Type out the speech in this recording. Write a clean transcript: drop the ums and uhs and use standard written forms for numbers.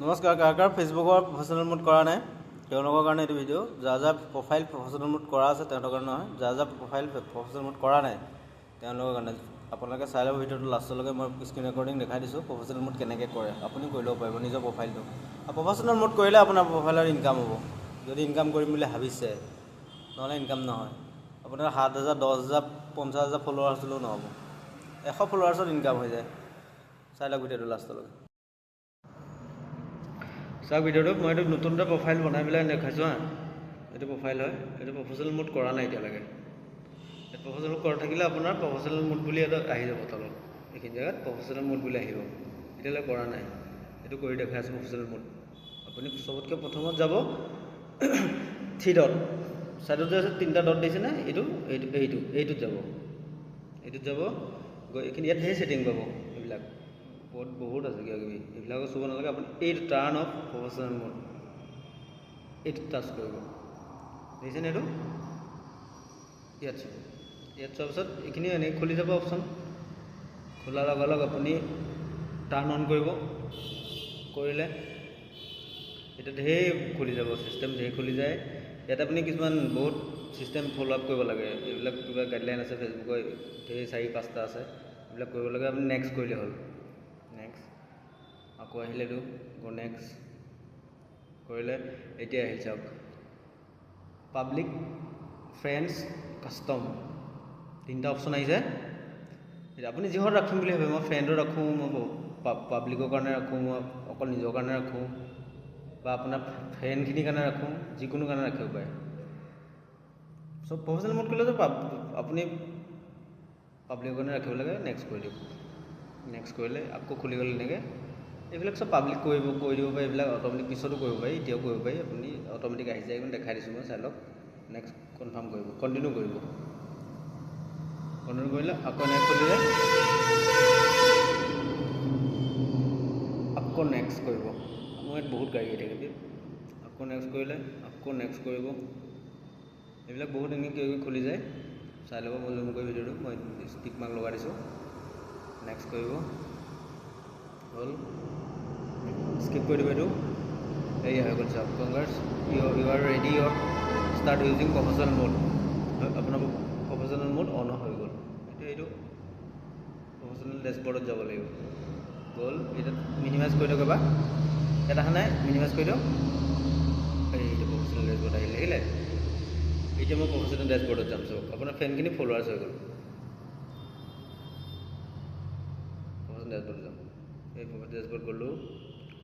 নমস্কাৰ। কাৰ ফেচবুকৰ professional mode কৰা নাই তেওঁলোকৰ কাৰণে এইটো ভিডিঅ'। যাৰ প্ৰফাইল প্ৰফেশ্যনেল মোড কৰা আছে তেওঁলোকৰ কাৰণে নহয়, যাৰ প্ৰফাইল প্ৰফেশ্যনেল মোড কৰা নাই তেওঁলোকৰ কাৰণে। আপোনালোকে চাই ল'ব ভিডিঅ'টো লাষ্টলৈকে। মই স্ক্ৰীন ৰেকৰ্ডিং দেখাই দিছোঁ প্ৰফেশ্যনেল মোড কেনেকৈ কৰে। আপুনি কৰি ল'ব পাৰিব নিজৰ প্ৰফাইলটো। আৰু প্ৰফেশ্যনেল মোড কৰিলে আপোনাৰ প্ৰফাইলৰ ইনকাম হ'ব, যদি ইনকাম কৰিম বুলি ভাবিছে, নহ'লে ইনকাম নহয়। আপোনাৰ 7,000, 10,000, 50,000 ফলোৱাৰ্ছ হ'লেও নহ'ব, 100 ফলোৱাৰ্ছত ইনকাম হৈ যায়। চাই লওক ভিডিঅ'টো লাষ্টলৈকে। চাওক ভিডিঅ'টো। মই এইটো নতুন এটা প্ৰফাইল বনাই পেলাই দেখাইছোঁ হা। এইটো প্ৰফাইল হয়, এইটো প্ৰফেশ্যনেল মোড কৰা নাই এতিয়ালৈকে। প্ৰফেশ্যনেল মোড কৰা থাকিলে আপোনাৰ প্ৰফেশ্যনেল মোড বুলি এটা আহি যাব তলত, এইখিনি জেগাত প্ৰফেশ্যনেল মোড বুলি আহিব। এতিয়ালৈকে কৰা নাই, এইটো কৰি দেখাই আছোঁ প্ৰফেশ্যনেল মোড। আপুনি চবতকৈ প্ৰথমত যাব থ্ৰী ডট, ছাইডত যে আছে 3টা ডট দিছেনে, এইটোত যাব। এইটোত যাব গৈ এইখিনি ইয়াত ধেৰ ছেটিং পাব। এইবিলাক বহুত আছে কিবা কিবি, এইবিলাকো চুব নালাগে। আপুনি এইটো টাৰ্ণ অফ প্ৰফেশ্যনেল মোড, এইটোত টাচ কৰিব। দেখিছেনে এইটো? ইয়াত চোৱা, ইয়াত চোৱাৰ পিছত এইখিনি এনেকৈ খুলি যাব অপশ্যন। খোলাৰ লগে লগে আপুনি টাৰ্ণ অন কৰিব। কৰিলে এতিয়া ধেৰ খুলি যাব, ছিষ্টেম ধেৰ খুলি যায়। ইয়াত আপুনি কিছুমান বহুত ছিষ্টেম ফ'ল' আপ কৰিব লাগে। এইবিলাক কিবা গাইডলাইন আছে ফেচবুকৰ, ধেৰ 4-5টা আছে, এইবিলাক কৰিব লাগে। আপুনি নেক্সট কৰিলে হ'ল। নেক্সট আকৌ আহিলেতো নেক্সট কৰিলে এতিয়া আহি চাওক, পাব্লিক, ফ্ৰেণ্ডছ, কাষ্টম, 3টা অপশ্যন আহিছে। এতিয়া আপুনি যিহত ৰাখিম বুলি ভাবে, মই ফ্ৰেণ্ডো ৰাখোঁ, মই পাব্লিকৰ কাৰণে ৰাখোঁ, মই অকল নিজৰ কাৰণে ৰাখোঁ, বা আপোনাৰ ফ্ৰেণ্ডখিনিৰ কাৰণে ৰাখোঁ, যিকোনো কাৰণে ৰাখিব পাৰে। চব প্ৰফেশ্যনেল মোড কৰিলেতো আপুনি পাব্লিকৰ কাৰণে ৰাখিব লাগে। নেক্সট কৰি দিয়ক। নেক্সট কৰিলে আকৌ খুলি গ'ল এনেকৈ। এইবিলাক চব পাব্লিক কৰি দিব পাৰে। এইবিলাক অট'মেটিক পিছতো কৰিব পাৰি, এতিয়াও কৰিব পাৰি। আপুনি অট'মেটিক আহি যায়, দেখাই দিছোঁ মই, চাই লওক। নেক্সট কনফাৰ্ম কৰিব, কণ্টিনিউ কৰিব। কণ্টিনিউ কৰিলে আকৌ নেক্সট খুলিলে, আকৌ নেক্সট কৰিব। মোৰ ইয়াত বহুত গাড়ী আহি থাকে। আকৌ নেক্সট কৰিলে আকৌ নেক্সট কৰিব। এইবিলাক বহুত এনেকৈ কিবা খুলি যায়, চাই ল'ব। মই জুম কৰি ভিডিঅ'টো মই ষ্টিক মাৰ্ক লগাই দিছোঁ। নেক্সট কৰিব হ'ল, স্কিপ কৰি দিব এইটো। এয়া হৈ গ'ল চাওক, কংগ্ৰেছ, ইউ আৰ ৰেডি ইয়ৰ ষ্টাৰ্ট ইউজিং প্ৰফেশ্যনেল মোড। আপোনাৰ প্ৰফেশ্যনেল মোড অন হৈ গ'ল। এইটো প্ৰফেশ্যনেল ডেছবৰ্ডত যাব লাগিব। গ'ল। এতিয়া মিনিমাইজ কৰি দিয়ক এবাৰ। ইয়াত অহা নাই, মিনিমাইজ কৰি দিয়ক। এইটো প্ৰফেশ্যনেল ডেছবৰ্ড আহিলে। এতিয়া মই প্ৰফেশ্যনেল ডেছবৰ্ডত যাম। চাওক আপোনাৰ ফ্ৰেণ্ডখিনি ফলোৱাৰ্ছ হৈ গ'ল। প্ৰফেশ্যনেল ডেছবৰ্ডত যাম। এই ডেছবৰ্ড গ'লোঁ।